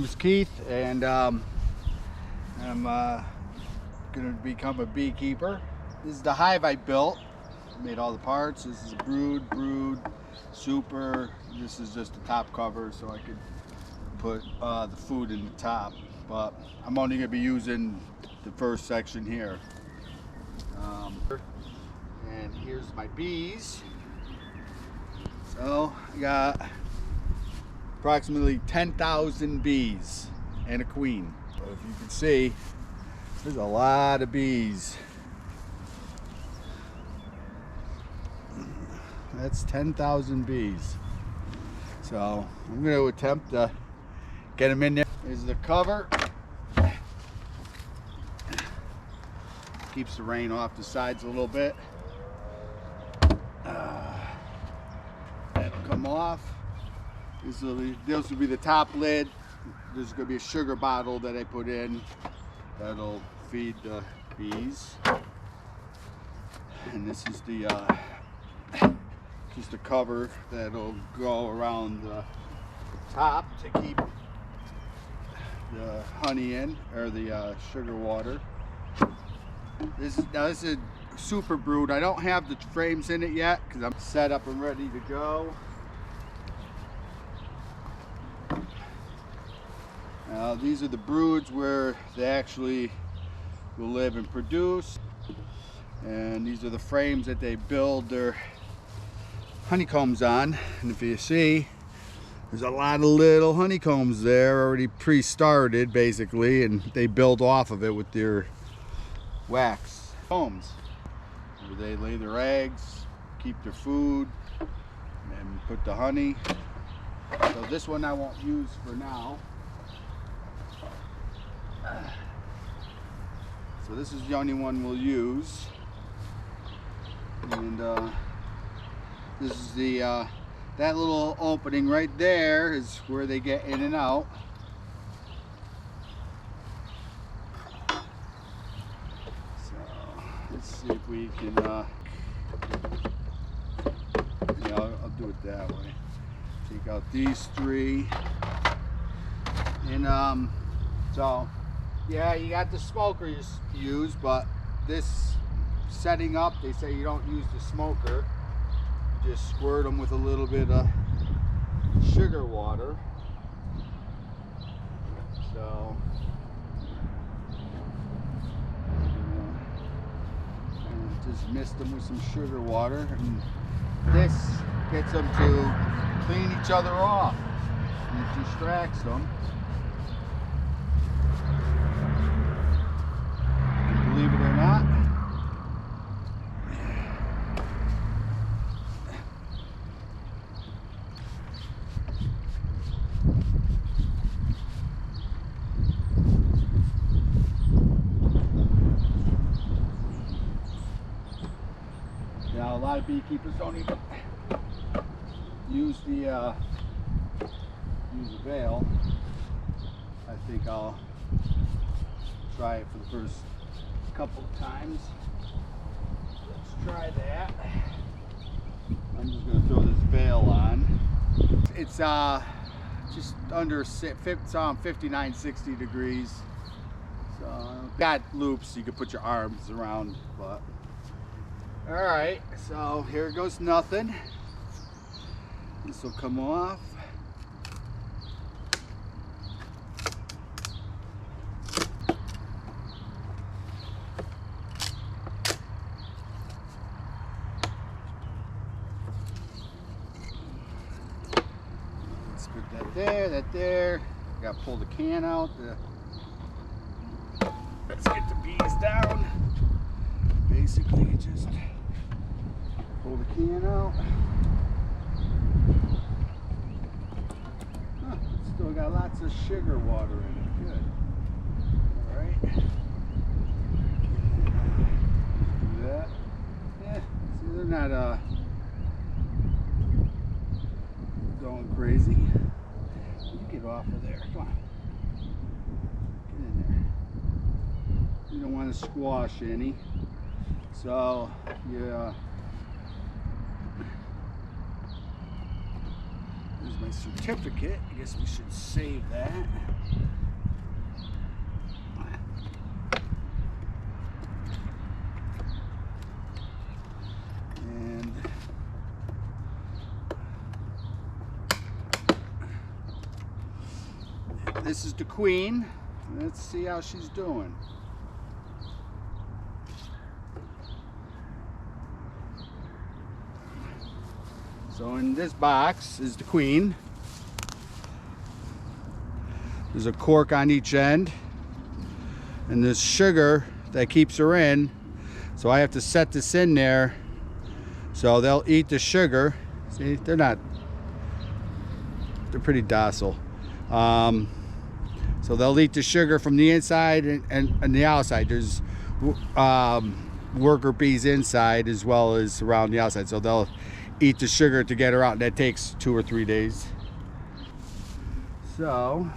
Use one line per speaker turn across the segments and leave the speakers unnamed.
name's Keith, and I'm gonna become a beekeeper. This is the hive I built. Made all the parts. This is a brood, super. This is just the top cover, so I could put the food in the top. But I'm only gonna be using the first section here. And here's my bees. So I got approximately 10,000 bees and a queen. So if you can see, there's a lot of bees. That's 10,000 bees. So I'm going to attempt to get them in there. There's the cover. Keeps the rain off the sides a little bit. That'll come off. Those will be the top lid. There's going to be a sugar bottle that I put in that'll feed the bees. And this is the just a cover that'll go around the top to keep the honey in, or the sugar water. This is a super brood. I don't have the frames in it yet because I'm set up and ready to go. These are the broods where they actually will live and produce, and these are the frames that they build their honeycombs on. And if you see, there's a lot of little honeycombs there already pre-started basically, and they build off of it with their wax combs where they lay their eggs, keep their food, and put the honey. So this one I won't use for now. So this is the only one we'll use, and this is the that little opening right there is where they get in and out. So let's see if we can yeah, I'll do it that way. Take out these three, and so yeah, you got the smoker you use, but this setting up, they say you don't use the smoker. You just squirt them with a little bit of sugar water. So just mist them with some sugar water, and this gets them to clean each other off, and it distracts them. Believe it or not. Now a lot of beekeepers don't even use the veil. I think I'll try it for the first couple of times. Let's try that. I'm just going to throw this veil on. It's just under 59, 60 degrees. So got loops you can put your arms around, but all right. So here goes nothing. This will come off. Put that there. Got to pull the can out. Let's get the bees down. Basically, you just pull the can out. Huh, still got lots of sugar water in it. Good. All right. Do that. Yeah. See, they're not going crazy. Get off of there. Come on. Get in there. You don't want to squash any. So, yeah. There's my certificate. I guess we should save that. this is the queen. Let's see how she's doing. So in this box is the queen. There's a cork on each end, and there's sugar that keeps her in. So I have to set this in there so they'll eat the sugar. See, they're pretty docile. So they'll eat the sugar from the inside and the outside. There's worker bees inside as well as around the outside. So they'll eat the sugar to get her out. That takes 2 or 3 days. So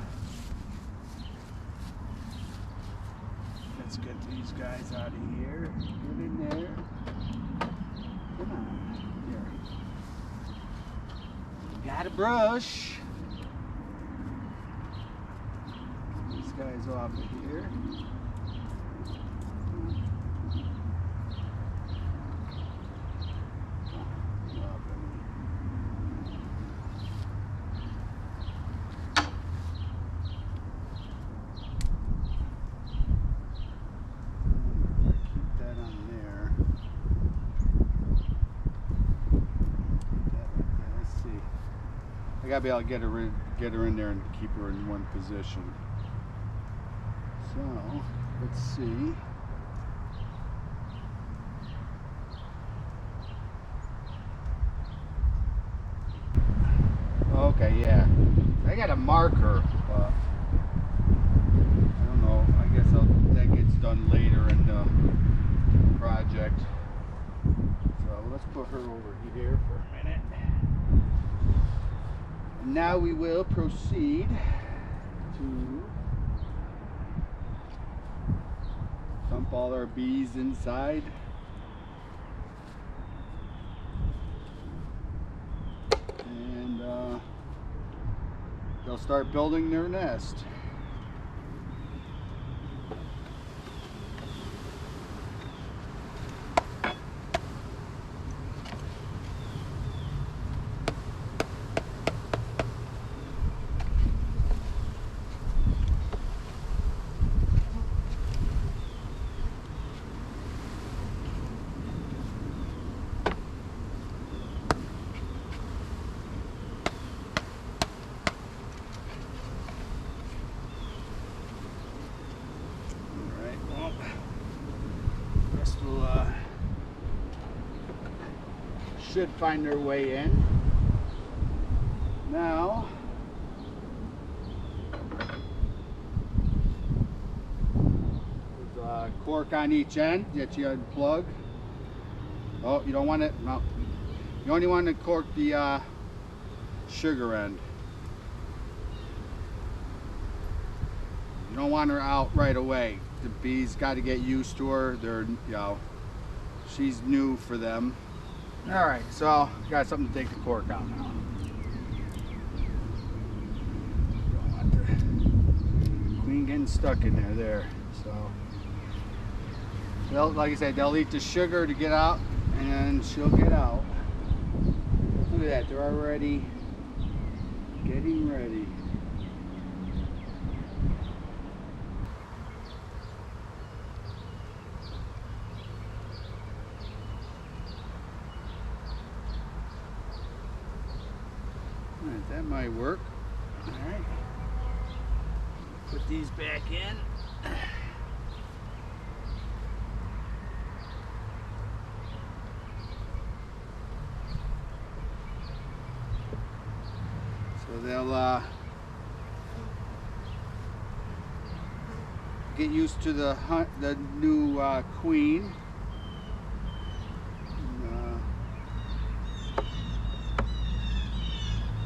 let's get these guys out of here. Get in there. Come on. Here. Got a brush. These guys off of here. I gotta be able to get her in there and keep her in one position. So let's see. Okay, yeah. I got a marker, but I don't know. I guess that gets done later in the project. So let's put her over here for a minute. Now we will proceed to dump all our bees inside. And they'll start building their nest. Should find their way in. Now there's a cork on each end that you unplug. Oh, you don't want it? No. You only want to cork the sugar end. You don't want her out right away. The bees got to get used to her. They're, she's new for them. All right, so got something to take the cork out now. Don't want the queen getting stuck in there. So they'll, like I said, they'll eat the sugar to get out, and she'll get out. Look at that, they're already getting ready. Alright, that might work. Alright. Put these back in. So they'll get used to the new queen.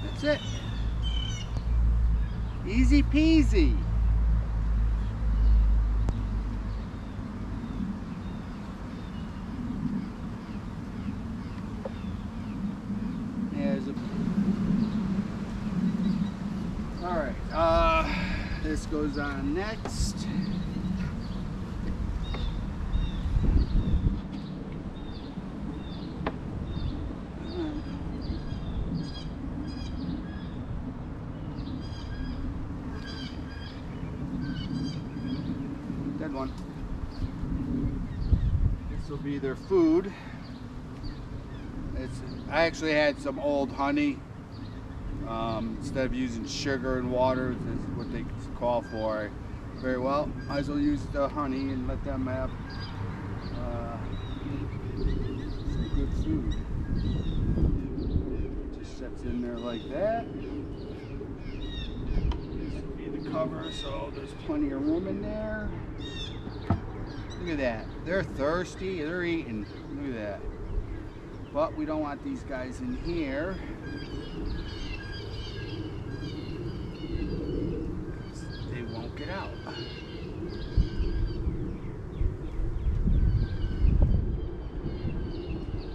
That's it. Easy peasy. There's a... All right. This goes on next. good one. This will be their food. I actually had some old honey. Instead of using sugar and water, this is what they call for. Very well, might as well use the honey and let them have some good food. Just sets in there like that. This will be the cover, so there's plenty of room in there. Look at that. They're thirsty. They're eating. Look at that. But we don't want these guys in here. They won't get out.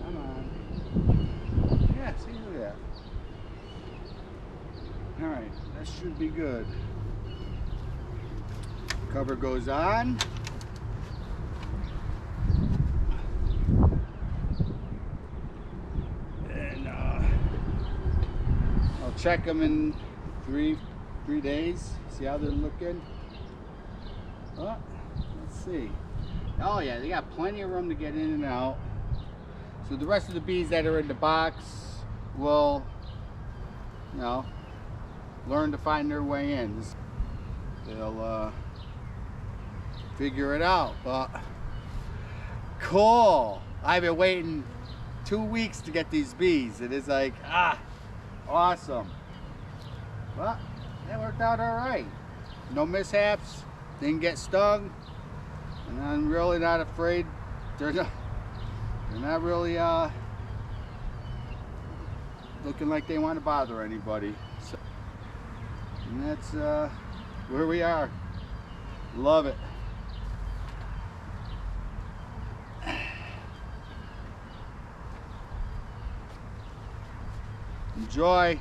Come on. Yeah, see, look at that. Alright, that should be good. Cover goes on. And I'll check them in three days. See how they're looking. Oh, let's see. Oh yeah, they got plenty of room to get in and out. So the rest of the bees that are in the box will, you know, learn to find their way in. They'll figure it out. But cool. I've been waiting 2 weeks to get these bees. It is like, awesome. Well, that worked out all right. No mishaps, didn't get stung, and I'm really not afraid. They're not really looking like they want to bother anybody. So, and that's where we are. Love it. Enjoy.